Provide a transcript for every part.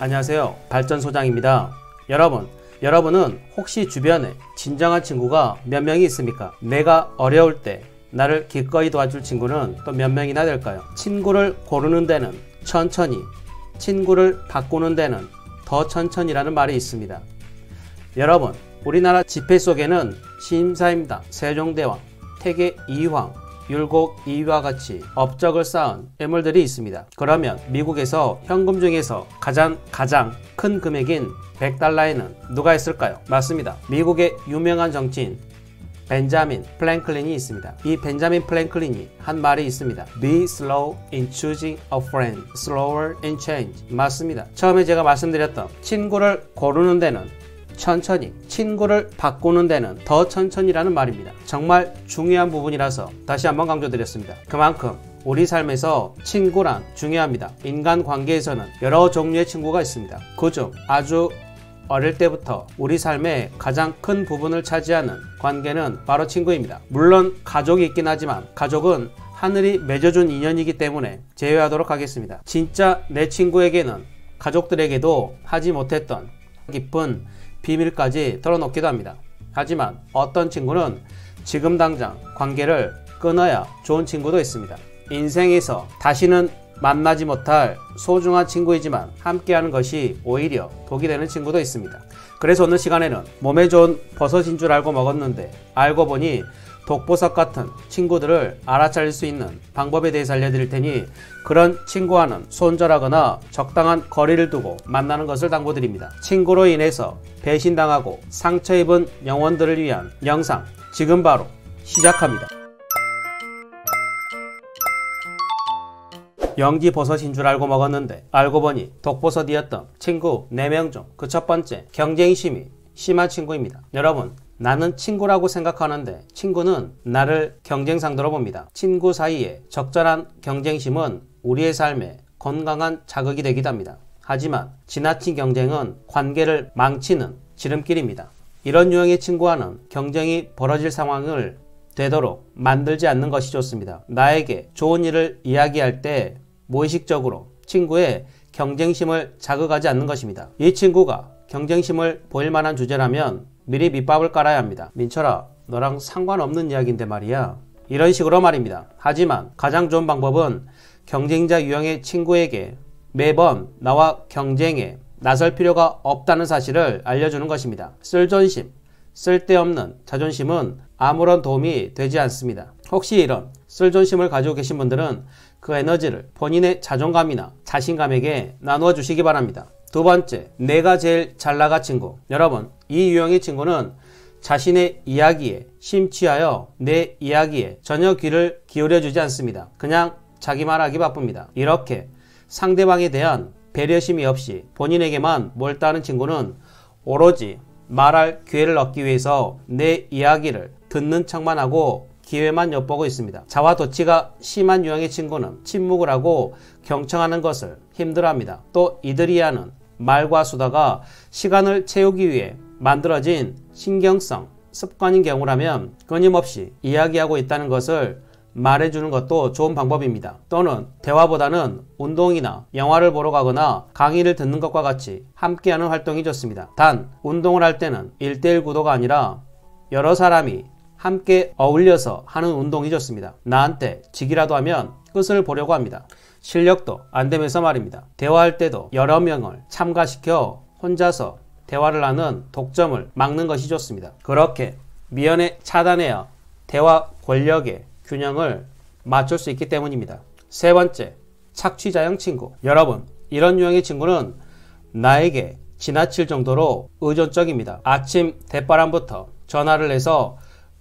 안녕하세요. 발전소장입니다. 여러분은 혹시 주변에 진정한 친구가 몇 명이 있습니까? 내가 어려울 때 나를 기꺼이 도와줄 친구는 또 몇 명이나 될까요? 친구를 고르는 데는 천천히, 친구를 바꾸는 데는 더 천천히라는 말이 있습니다. 여러분, 우리나라 지폐 속에는 신임사임당, 세종대왕, 태계 이황, 율곡 이와 같이 업적을 쌓은 인물들이 있습니다. 그러면 미국에서 현금 중에서 가장 큰 금액인 $100에는 누가 있을까요? 맞습니다. 미국의 유명한 정치인 벤자민 프랭클린이 있습니다. 이 벤자민 프랭클린이 한 말이 있습니다. Be slow in choosing a friend, slower in change. 맞습니다. 처음에 제가 말씀드렸던 친구를 고르는 데는 천천히, 친구를 바꾸는 데는 더 천천히라는 말입니다. 정말 중요한 부분이라서 다시 한번 강조드렸습니다. 그만큼 우리 삶에서 친구란 중요합니다. 인간관계에서는 여러 종류의 친구가 있습니다. 그중 아주 어릴 때부터 우리 삶의 가장 큰 부분을 차지하는 관계는 바로 친구입니다. 물론 가족이 있긴 하지만 가족은 하늘이 맺어준 인연이기 때문에 제외하도록 하겠습니다. 진짜 내 친구에게는 가족들에게도 하지 못했던 깊은 비밀까지 털어놓기도 합니다. 하지만 어떤 친구는 지금 당장 관계를 끊어야 좋은 친구도 있습니다. 인생에서 다시는 만나지 못할 소중한 친구이지만 함께하는 것이 오히려 독이 되는 친구도 있습니다. 그래서 오늘 시간에는 몸에 좋은 버섯인 줄 알고 먹었는데 알고 보니 독버섯 같은 친구들을 알아차릴 수 있는 방법에 대해서 알려드릴 테니 그런 친구와는 손절하거나 적당한 거리를 두고 만나는 것을 당부드립니다. 친구로 인해서 배신당하고 상처 입은 영혼들을 위한 영상 지금 바로 시작합니다. 영지버섯인 줄 알고 먹었는데 알고 보니 독버섯이었던 친구 4명 중 그 첫 번째, 경쟁심이 심한 친구입니다. 여러분, 나는 친구라고 생각하는데 친구는 나를 경쟁 상대로 봅니다. 친구 사이에 적절한 경쟁심은 우리의 삶에 건강한 자극이 되기도 합니다. 하지만 지나친 경쟁은 관계를 망치는 지름길입니다. 이런 유형의 친구와는 경쟁이 벌어질 상황을 되도록 만들지 않는 것이 좋습니다. 나에게 좋은 일을 이야기할 때 무의식적으로 친구의 경쟁심을 자극하지 않는 것입니다. 이 친구가 경쟁심을 보일 만한 주제라면 미리 밑밥을 깔아야 합니다. 민철아, 너랑 상관없는 이야기인데 말이야. 이런 식으로 말입니다. 하지만 가장 좋은 방법은 경쟁자 유형의 친구에게 매번 나와 경쟁에 나설 필요가 없다는 사실을 알려주는 것입니다. 쓸존심, 쓸데없는 자존심은 아무런 도움이 되지 않습니다. 혹시 이런 쓸존심을 가지고 계신 분들은 그 에너지를 본인의 자존감이나 자신감에게 나누어 주시기 바랍니다. 두 번째, 내가 제일 잘나가 친구. 여러분, 이 유형의 친구는 자신의 이야기에 심취하여 내 이야기에 전혀 귀를 기울여 주지 않습니다. 그냥 자기 말하기 바쁩니다. 이렇게 상대방에 대한 배려심이 없이 본인에게만 몰두하는 친구는 오로지 말할 기회를 얻기 위해서 내 이야기를 듣는 척만 하고 기회만 엿보고 있습니다. 자화도취가 심한 유형의 친구는 침묵을 하고 경청하는 것을 힘들어합니다. 또 이들이 하는 말과 수다가 시간을 채우기 위해 만들어진 신경성 습관인 경우라면 끊임없이 이야기하고 있다는 것을 말해주는 것도 좋은 방법입니다. 또는 대화보다는 운동이나 영화를 보러 가거나 강의를 듣는 것과 같이 함께하는 활동이 좋습니다. 단, 운동을 할 때는 1:1 구도가 아니라 여러 사람이 함께 어울려서 하는 운동이 좋습니다. 나한테 지기라도 하면 끝을 보려고 합니다. 실력도 안 되면서 말입니다. 대화할 때도 여러 명을 참가시켜 혼자서 대화를 하는 독점을 막는 것이 좋습니다. 그렇게 미연에 차단해야 대화 권력의 균형을 맞출 수 있기 때문입니다. 세 번째, 착취자형 친구. 여러분, 이런 유형의 친구는 나에게 지나칠 정도로 의존적입니다. 아침 대바람부터 전화를 해서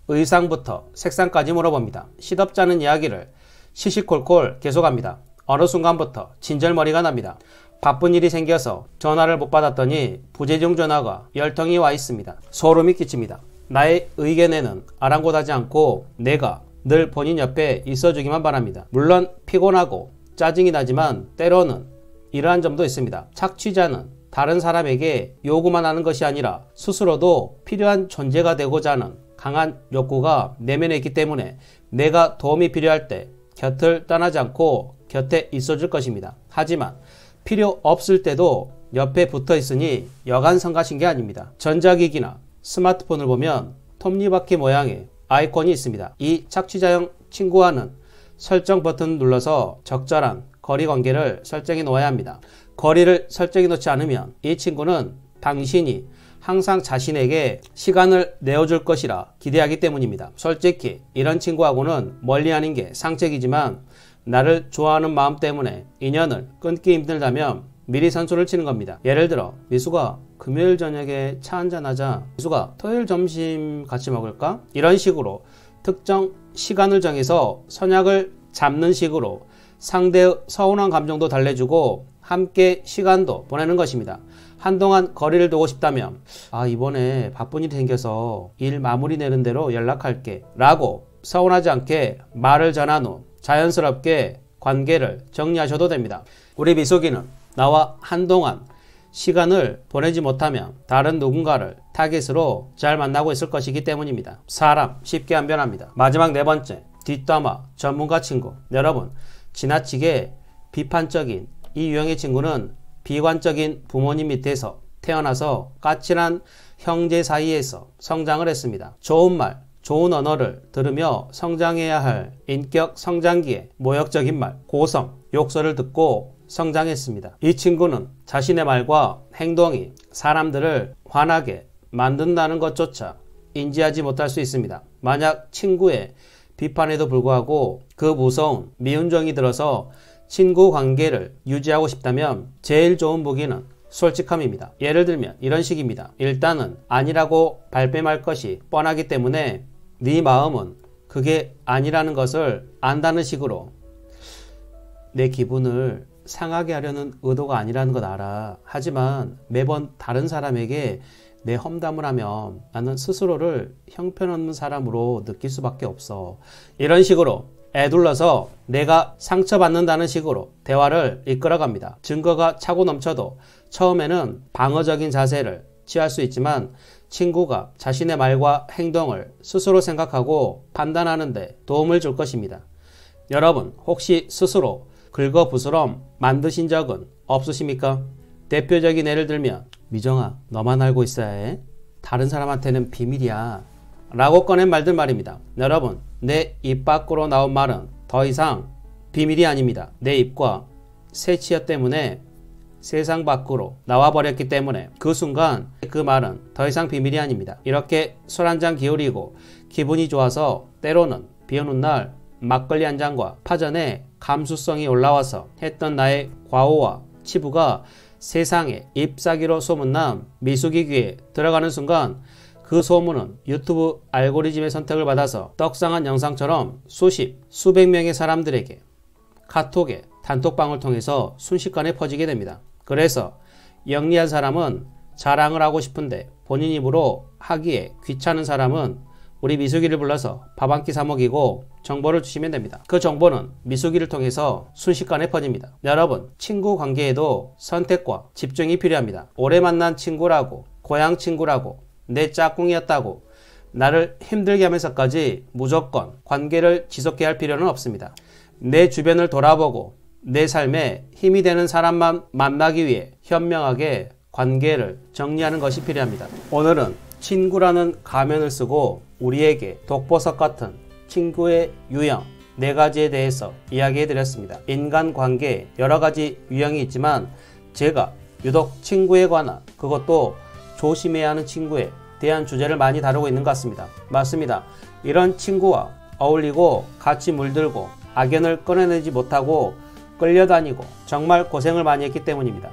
의상부터 색상까지 물어봅니다. 시덥지 않은 이야기를 시시콜콜 계속합니다. 어느 순간부터 진절머리가 납니다. 바쁜 일이 생겨서 전화를 못 받았더니 부재중 전화가 10통이 와 있습니다. 소름이 끼칩니다. 나의 의견에는 아랑곳하지 않고 내가 늘 본인 옆에 있어주기만 바랍니다. 물론 피곤하고 짜증이 나지만 때로는 이러한 점도 있습니다. 착취자는 다른 사람에게 요구만 하는 것이 아니라 스스로도 필요한 존재가 되고자 하는 강한 욕구가 내면에 있기 때문에 내가 도움이 필요할 때 곁을 떠나지 않고 곁에 있어줄 것입니다. 하지만 필요 없을 때도 옆에 붙어 있으니 여간 성가신 게 아닙니다. 전자기기나 스마트폰을 보면 톱니바퀴 모양의 아이콘이 있습니다. 이 착취자형 친구와는 설정 버튼을 눌러서 적절한 거리 관계를 설정해 놓아야 합니다. 거리를 설정해 놓지 않으면 이 친구는 당신이 항상 자신에게 시간을 내어줄 것이라 기대하기 때문입니다. 솔직히 이런 친구하고는 멀리하는 게 상책이지만 나를 좋아하는 마음 때문에 인연을 끊기 힘들다면 미리 선수를 치는 겁니다. 예를 들어 미수가 금요일 저녁에 차 한잔하자. 미수가 토요일 점심 같이 먹을까? 이런 식으로 특정 시간을 정해서 선약을 잡는 식으로 상대의 서운한 감정도 달래주고 함께 시간도 보내는 것입니다. 한동안 거리를 두고 싶다면 이번에 바쁜 일이 생겨서 일 마무리 내는 대로 연락할게 라고 서운하지 않게 말을 전한 후 자연스럽게 관계를 정리하셔도 됩니다. 우리 미숙이는 나와 한동안 시간을 보내지 못하면 다른 누군가를 타겟으로 잘 만나고 있을 것이기 때문입니다. 사람 쉽게 안 변합니다. 마지막 네 번째, 뒷담화 전문가 친구. 여러분, 지나치게 비판적인 이 유형의 친구는 비관적인 부모님 밑에서 태어나서 까칠한 형제 사이에서 성장을 했습니다. 좋은 말, 좋은 언어를 들으며 성장해야 할 인격 성장기에 모욕적인 말, 고성, 욕설을 듣고 성장했습니다. 이 친구는 자신의 말과 행동이 사람들을 화나게 만든다는 것조차 인지하지 못할 수 있습니다. 만약 친구의 비판에도 불구하고 그 무서운 미운 정이 들어서 친구 관계를 유지하고 싶다면 제일 좋은 무기는 솔직함입니다. 예를 들면 이런 식입니다. 일단은 아니라고 발뺌할 것이 뻔하기 때문에 네 마음은 그게 아니라는 것을 안다는 식으로 내 기분을 상하게 하려는 의도가 아니라는 것 알아. 하지만 매번 다른 사람에게 내 험담을 하면 나는 스스로를 형편없는 사람으로 느낄 수밖에 없어. 이런 식으로 애둘러서 내가 상처받는다는 식으로 대화를 이끌어갑니다. 증거가 차고 넘쳐도 처음에는 방어적인 자세를 취할 수 있지만 친구가 자신의 말과 행동을 스스로 생각하고 판단하는 데 도움을 줄 것입니다. 여러분, 혹시 스스로 긁어부스럼 만드신 적은 없으십니까? 대표적인 예를 들면 미정아, 너만 알고 있어야 해. 다른 사람한테는 비밀이야 라고 꺼낸 말들 말입니다. 여러분, 내 입 밖으로 나온 말은 더 이상 비밀이 아닙니다. 내 입과 새치어 때문에 세상 밖으로 나와버렸기 때문에 그 순간 그 말은 더 이상 비밀이 아닙니다. 이렇게 술 한잔 기울이고 기분이 좋아서 때로는 비오는 날 막걸리 한 잔과 파전에 감수성이 올라와서 했던 나의 과오와 치부가 세상에 잎사귀로 소문난 미숙이 귀에 들어가는 순간 그 소문은 유튜브 알고리즘의 선택을 받아서 떡상한 영상처럼 수백 명의 사람들에게 카톡에 단톡방을 통해서 순식간에 퍼지게 됩니다. 그래서 영리한 사람은 자랑을 하고 싶은데 본인 입으로 하기에 귀찮은 사람은 우리 미숙이를 불러서 밥 한 끼 사 먹이고 정보를 주시면 됩니다. 그 정보는 미숙이를 통해서 순식간에 퍼집니다. 여러분, 친구 관계에도 선택과 집중이 필요합니다. 오래 만난 친구라고, 고향 친구라고, 내 짝꿍이었다고 나를 힘들게 하면서까지 무조건 관계를 지속해야 할 필요는 없습니다. 내 주변을 돌아보고 내 삶에 힘이 되는 사람만 만나기 위해 현명하게 관계를 정리하는 것이 필요합니다. 오늘은 친구라는 가면을 쓰고 우리에게 독보석 같은 친구의 유형 4가지에 대해서 이야기해 드렸습니다. 인간관계에 여러가지 유형이 있지만 제가 유독 친구에 관한, 그것도 조심해야 하는 친구에 대한 주제를 많이 다루고 있는 것 같습니다. 맞습니다. 이런 친구와 어울리고 같이 물들고 악연을 꺼내내지 못하고 끌려다니고 정말 고생을 많이 했기 때문입니다.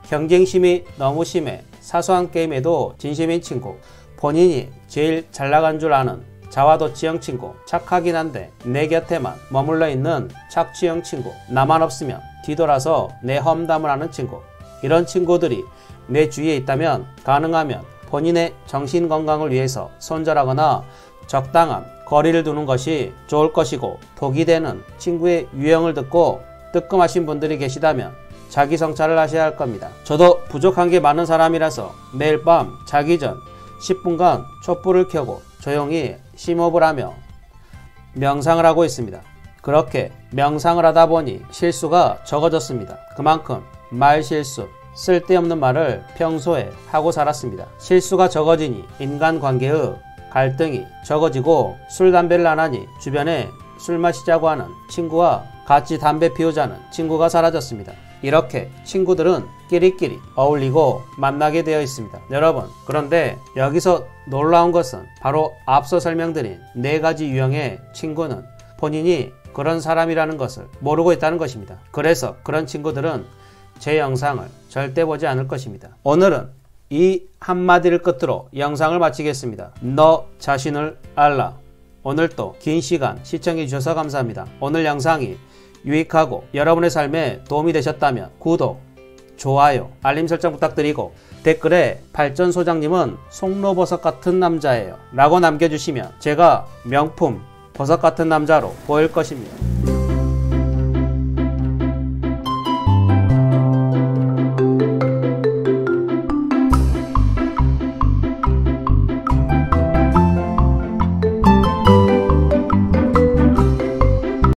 경쟁심이 너무 심해 사소한 게임에도 진심인 친구, 본인이 제일 잘나간 줄 아는 자화도취형 친구, 착하긴 한데 내 곁에만 머물러 있는 착취형 친구, 나만 없으면 뒤돌아서 내 험담을 하는 친구, 이런 친구들이 내 주위에 있다면 가능하면 본인의 정신건강을 위해서 손절하거나 적당한 거리를 두는 것이 좋을 것이고, 독이 되는 친구의 유형을 듣고 뜨끔하신 분들이 계시다면 자기 성찰을 하셔야 할 겁니다. 저도 부족한 게 많은 사람이라서 매일 밤 자기 전 10분간 촛불을 켜고 조용히 심호흡을 하며 명상을 하고 있습니다. 그렇게 명상을 하다 보니 실수가 적어졌습니다. 그만큼 말 실수, 쓸데없는 말을 평소에 하고 살았습니다. 실수가 적어지니 인간관계의 갈등이 적어지고 술, 담배를 안 하니 주변에 술 마시자고 하는 친구와 같이 담배 피우자는 친구가 사라졌습니다. 이렇게 친구들은 끼리끼리 어울리고 만나게 되어 있습니다. 여러분, 그런데 여기서 놀라운 것은 바로 앞서 설명드린 4가지 유형의 친구는 본인이 그런 사람이라는 것을 모르고 있다는 것입니다. 그래서 그런 친구들은 제 영상을 절대 보지 않을 것입니다. 오늘은 이 한마디를 끝으로 영상을 마치겠습니다. 너 자신을 알라. 오늘도 긴 시간 시청해 주셔서 감사합니다. 오늘 영상이 유익하고 여러분의 삶에 도움이 되셨다면 구독, 좋아요, 알림 설정 부탁드리고 댓글에 발전소장님은 송로버섯 같은 남자예요 라고 남겨주시면 제가 명품 버섯 같은 남자로 보일 것입니다.